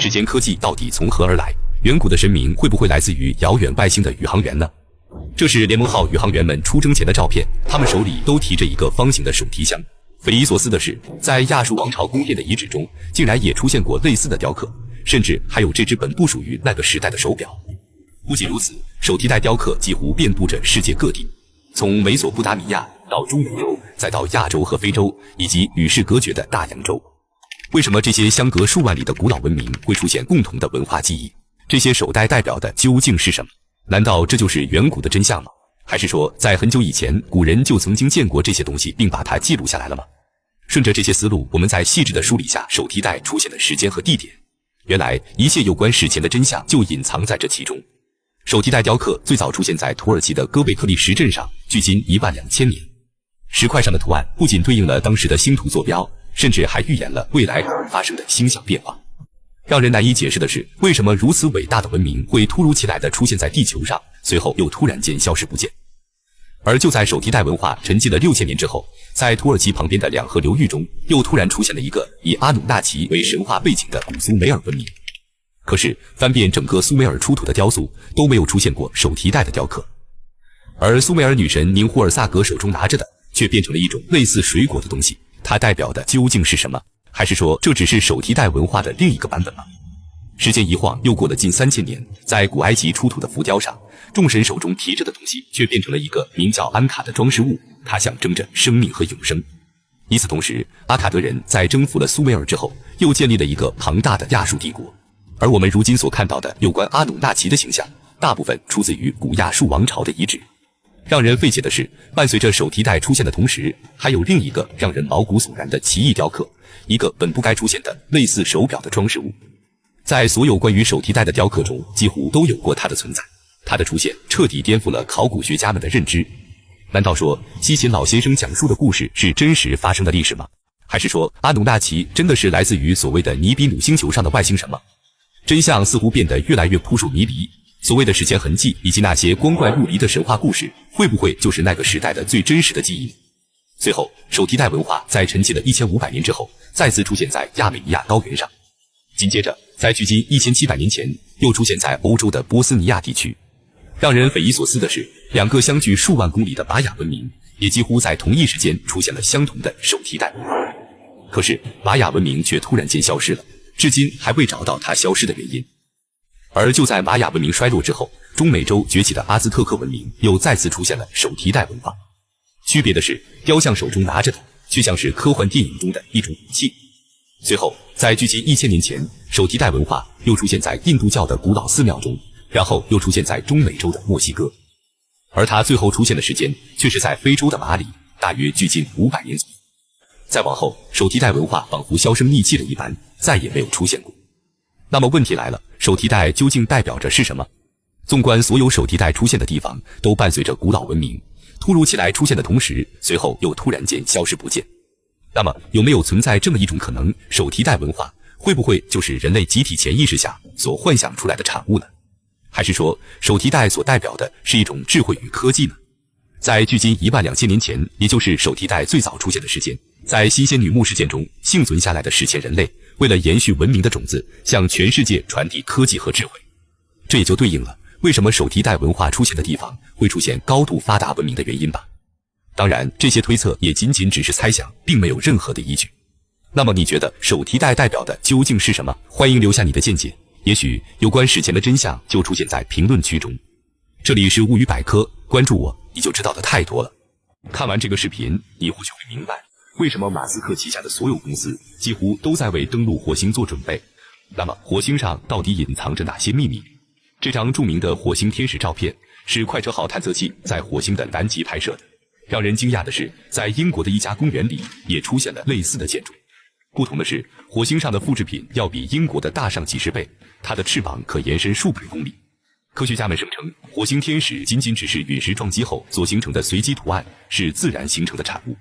时间科技到底从何而来？远古的神明会不会来自于遥远外星的宇航员呢？这是联盟号宇航员们出征前的照片，他们手里都提着一个方形的手提箱。匪夷所思的是，在亚述王朝宫殿的遗址中，竟然也出现过类似的雕刻，甚至还有这只本不属于那个时代的手表。不仅如此，手提袋雕刻几乎遍布着世界各地，从美索不达米亚到中美洲，再到亚洲和非洲，以及与世隔绝的大洋洲。为什么这些相隔数万里的古老文明会出现共同的文化记忆？这些手袋代表的究竟是什么？难道这就是远古的真相吗？还是说，在很久以前，古人就曾经见过这些东西，并把它记录下来了吗？顺着这些思路，我们再细致地梳理下手提袋出现的时间和地点。原来，一切有关史前的真相就隐藏在这其中。手提袋雕刻最早出现在土耳其的哥贝克利石阵上，距今12000年。石块上的图案不仅对应了当时的星图坐标，甚至还预言了未来可能发生的星象变化。让人难以解释的是，为什么如此伟大的文明会突如其来地出现在地球上，随后又突然间消失不见？而就在手提袋文化沉寂了6000年之后，在土耳其旁边的两河流域中，又突然出现了一个以阿努纳奇为神话背景的古苏美尔文明。可是，翻遍整个苏美尔出土的雕塑，都没有出现过手提袋的雕刻。而苏美尔女神宁呼尔萨格手中拿着的，却变成了一种类似水果的东西，它代表的究竟是什么？还是说，这只是手提袋文化的另一个版本吗？时间一晃，又过了近3000年，在古埃及出土的浮雕上，众神手中提着的东西却变成了一个名叫安卡的装饰物，它象征着生命和永生。与此同时，阿卡德人在征服了苏美尔之后，又建立了一个庞大的亚述帝国。而我们如今所看到的有关阿努纳奇的形象，大部分出自于古亚述王朝的遗址。让人费解的是，伴随着手提袋出现的同时，还有另一个让人毛骨悚然的奇异雕刻，一个本不该出现的类似手表的装饰物。在所有关于手提袋的雕刻中，几乎都有过它的存在。它的出现彻底颠覆了考古学家们的认知。难道说西秦老先生讲述的故事是真实发生的历史吗？还是说阿努纳奇真的是来自于所谓的尼比努星球上的外星神吗？真相似乎变得越来越扑朔迷离。所谓的史前痕迹以及那些光怪陆离的神话故事，会不会就是那个时代的最真实的记忆？随后，手提袋文化在沉寂了1500年之后，再次出现在亚美尼亚高原上。紧接着，在距今1700年前，又出现在欧洲的波斯尼亚地区。让人匪夷所思的是，两个相距数万公里的玛雅文明，也几乎在同一时间出现了相同的手提袋文化。可是，玛雅文明却突然间消失了，至今还未找到它消失的原因。而就在玛雅文明衰落之后，中美洲崛起的阿兹特克文明又再次出现了手提袋文化。区别的是，雕像手中拿着的却像是科幻电影中的一种武器。随后，在距今1000年前，手提袋文化又出现在印度教的古老寺庙中，然后又出现在中美洲的墨西哥。而它最后出现的时间却是在非洲的马里，大约距今500年左右。再往后，手提袋文化仿佛销声匿迹了一般，再也没有出现过。那么问题来了，手提袋究竟代表着是什么？纵观所有手提袋出现的地方，都伴随着古老文明突如其来出现的同时，随后又突然间消失不见。那么有没有存在这么一种可能，手提袋文化会不会就是人类集体潜意识下所幻想出来的产物呢？还是说手提袋所代表的是一种智慧与科技呢？在距今12000年前，也就是手提袋最早出现的时间，在新仙女木事件中幸存下来的史前人类，为了延续文明的种子，向全世界传递科技和智慧。这也就对应了为什么手提袋文化出现的地方会出现高度发达文明的原因吧。当然，这些推测也仅仅只是猜想，并没有任何的依据。那么你觉得手提袋代表的究竟是什么？欢迎留下你的见解，也许有关史前的真相就出现在评论区中。这里是物语百科，关注我，你就知道的太多了。看完这个视频，你或许会明白，为什么马斯克旗下的所有公司几乎都在为登陆火星做准备。那么火星上到底隐藏着哪些秘密？这张著名的火星天使照片是快车号探测器在火星的南极拍摄的。让人惊讶的是，在英国的一家公园里也出现了类似的建筑。不同的是，火星上的复制品要比英国的大上几十倍，它的翅膀可延伸数百公里。科学家们声称，火星天使仅仅只是陨石撞击后所形成的随机图案，是自然形成的产物。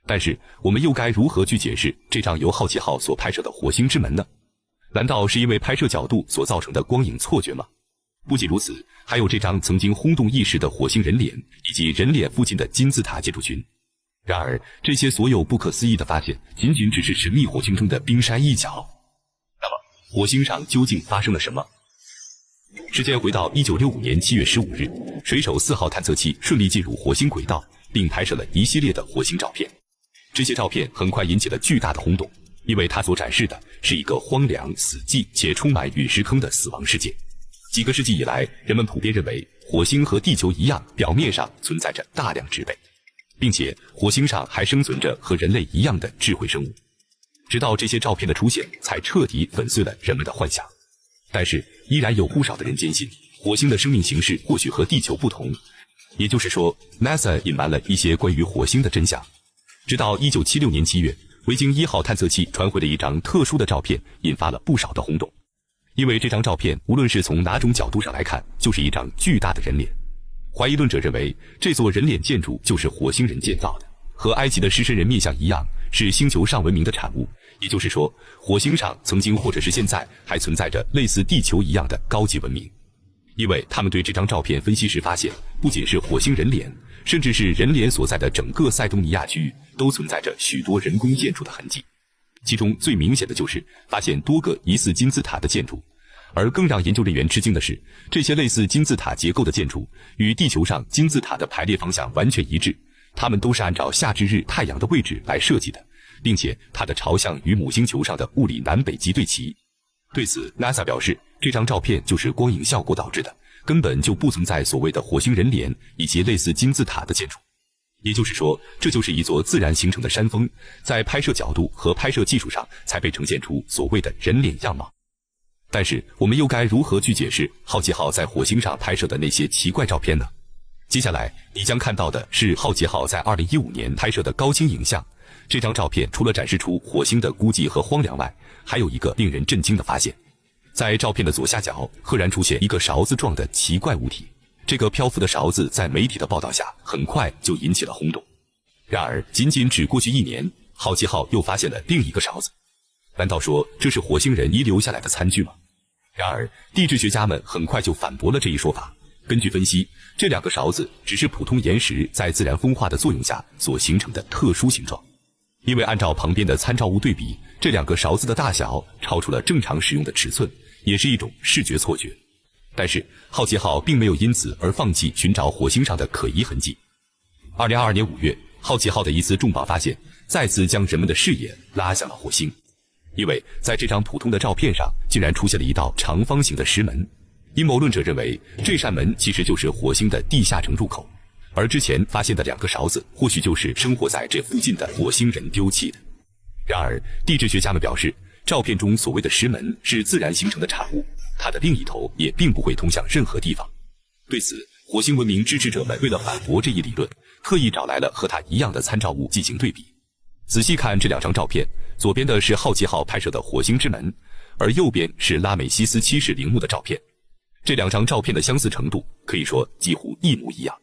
但是，我们又该如何去解释这张由好奇号所拍摄的火星之门呢？难道是因为拍摄角度所造成的光影错觉吗？不仅如此，还有这张曾经轰动一时的火星人脸，以及人脸附近的金字塔建筑群。然而，这些所有不可思议的发现，仅仅只是神秘火星中的冰山一角。那么，火星上究竟发生了什么？时间回到1965年7月15日，水手4号探测器顺利进入火星轨道，并拍摄了一系列的火星照片。这些照片很快引起了巨大的轰动，因为它所展示的是一个荒凉、死寂且充满陨石坑的死亡世界。几个世纪以来，人们普遍认为火星和地球一样，表面上存在着大量植被，并且火星上还生存着和人类一样的智慧生物。直到这些照片的出现，才彻底粉碎了人们的幻想。但是，依然有不少的人坚信，火星的生命形式或许和地球不同，也就是说 ，NASA 隐瞒了一些关于火星的真相。直到1976年7月，维京1号探测器传回了一张特殊的照片，引发了不少的轰动。因为这张照片无论是从哪种角度上来看，就是一张巨大的人脸。怀疑论者认为，这座人脸建筑就是火星人建造的，和埃及的狮身人面像一样，是星球上文明的产物。也就是说，火星上曾经或者是现在还存在着类似地球一样的高级文明。因为他们对这张照片分析时发现，不仅是火星人脸，甚至是人脸所在的整个塞东尼亚区域都存在着许多人工建筑的痕迹。其中最明显的就是发现多个疑似金字塔的建筑，而更让研究人员吃惊的是，这些类似金字塔结构的建筑与地球上金字塔的排列方向完全一致，它们都是按照夏至日太阳的位置来设计的，并且它的朝向与母星球上的物理南北极对齐。对此 NASA 表示，这张照片就是光影效果导致的，根本就不存在所谓的火星人脸以及类似金字塔的建筑。也就是说，这就是一座自然形成的山峰，在拍摄角度和拍摄技术上才被呈现出所谓的人脸样貌。但是我们又该如何去解释好奇号在火星上拍摄的那些奇怪照片呢？接下来你将看到的是好奇号在2015年拍摄的高清影像。这张照片除了展示出火星的孤寂和荒凉外，还有一个令人震惊的发现。在照片的左下角赫然出现一个勺子状的奇怪物体，这个漂浮的勺子在媒体的报道下很快就引起了轰动。然而仅只过去1年，好奇号又发现了另一个勺子。难道说这是火星人遗留下来的餐具吗？然而地质学家们很快就反驳了这一说法。根据分析，这两个勺子只是普通岩石在自然风化的作用下所形成的特殊形状。因为按照旁边的参照物对比，这两个勺子的大小超出了正常使用的尺寸，也是一种视觉错觉。但是好奇号并没有因此而放弃寻找火星上的可疑痕迹。2022年5月，好奇号的一次重磅发现再次将人们的视野拉向了火星。因为在这张普通的照片上竟然出现了一道长方形的石门。阴谋论者认为，这扇门其实就是火星的地下城入口，而之前发现的两个勺子或许就是生活在这附近的火星人丢弃的。然而地质学家们表示，照片中所谓的石门是自然形成的产物，它的另一头也并不会通向任何地方。对此，火星文明支持者们为了反驳这一理论，特意找来了和它一样的参照物进行对比。仔细看这两张照片，左边的是好奇号拍摄的火星之门，而右边是拉美西斯7世陵墓的照片。这两张照片的相似程度可以说几乎一模一样。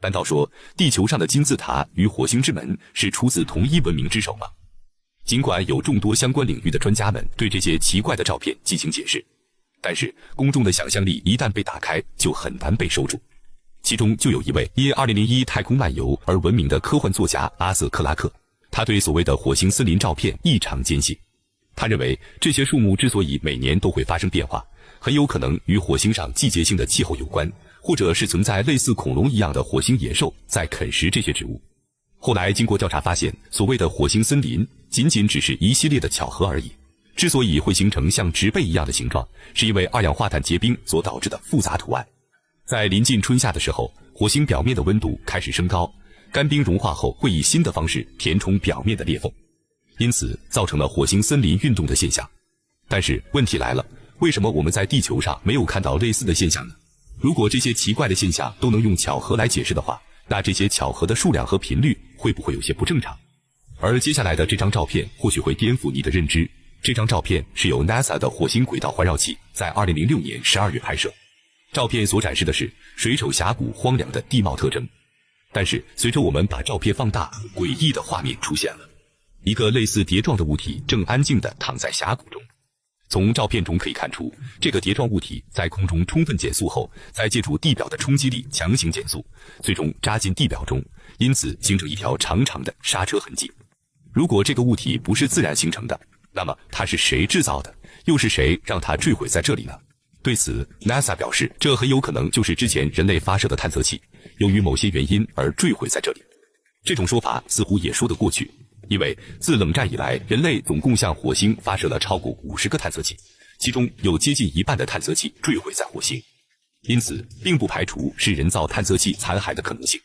难道说地球上的金字塔与火星之门是出自同一文明之手吗？尽管有众多相关领域的专家们对这些奇怪的照片进行解释，但是公众的想象力一旦被打开，就很难被收住。其中就有一位因2001太空漫游而闻名的科幻作家阿瑟·克拉克，他对所谓的火星森林照片异常坚信。他认为这些树木之所以每年都会发生变化，很有可能与火星上季节性的气候有关，或者是存在类似恐龙一样的火星野兽在啃食这些植物。后来经过调查发现，所谓的火星森林仅只是一系列的巧合而已。之所以会形成像植被一样的形状，是因为二氧化碳结冰所导致的复杂图案。在临近春夏的时候，火星表面的温度开始升高，干冰融化后会以新的方式填充表面的裂缝，因此造成了火星森林运动的现象。但是问题来了，为什么我们在地球上没有看到类似的现象呢？如果这些奇怪的现象都能用巧合来解释的话，那这些巧合的数量和频率会不会有些不正常？而接下来的这张照片或许会颠覆你的认知。这张照片是由 NASA 的火星轨道环绕器在2006年12月拍摄。照片所展示的是水手峡谷荒凉的地貌特征。但是随着我们把照片放大，诡异的画面出现了。一个类似碟状的物体正安静地躺在峡谷中。从照片中可以看出，这个碟状物体在空中充分减速后，再借助地表的冲击力强行减速，最终扎进地表中，因此形成一条长长的刹车痕迹。如果这个物体不是自然形成的，那么它是谁制造的？又是谁让它坠毁在这里呢？对此 ，NASA 表示，这很有可能就是之前人类发射的探测器，由于某些原因而坠毁在这里。这种说法似乎也说得过去，因为自冷战以来，人类总共向火星发射了超过50个探测器，其中有接近一半的探测器坠毁在火星，因此并不排除是人造探测器残骸的可能性。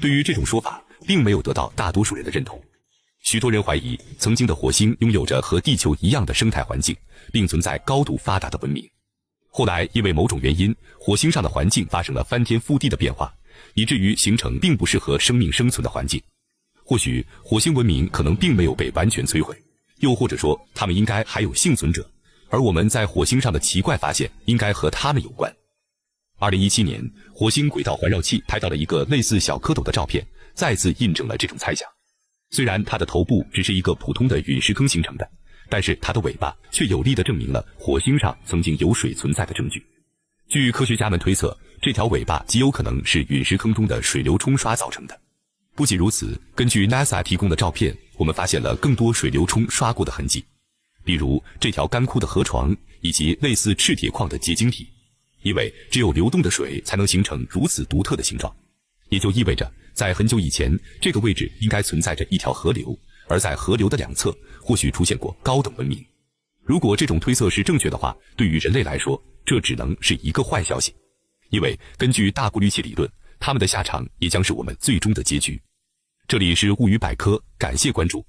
对于这种说法，并没有得到大多数人的认同。许多人怀疑，曾经的火星拥有着和地球一样的生态环境，并存在高度发达的文明。后来因为某种原因，火星上的环境发生了翻天覆地的变化，以至于形成并不适合生命生存的环境。或许火星文明可能并没有被完全摧毁，又或者说他们应该还有幸存者，而我们在火星上的奇怪发现应该和他们有关。2017年，火星轨道环绕器拍到了一个类似小蝌蚪的照片，再次印证了这种猜想。虽然它的头部只是一个普通的陨石坑形成的，但是它的尾巴却有力地证明了火星上曾经有水存在的证据。据科学家们推测，这条尾巴极有可能是陨石坑中的水流冲刷造成的。不仅如此，根据 NASA 提供的照片，我们发现了更多水流冲刷过的痕迹，比如这条干枯的河床以及类似赤铁矿的结晶体。因为只有流动的水才能形成如此独特的形状，也就意味着在很久以前，这个位置应该存在着一条河流，而在河流的两侧或许出现过高等文明。如果这种推测是正确的话，对于人类来说，这只能是一个坏消息，因为根据大过滤器理论，他们的下场也将是我们最终的结局。这里是物语百科，感谢关注。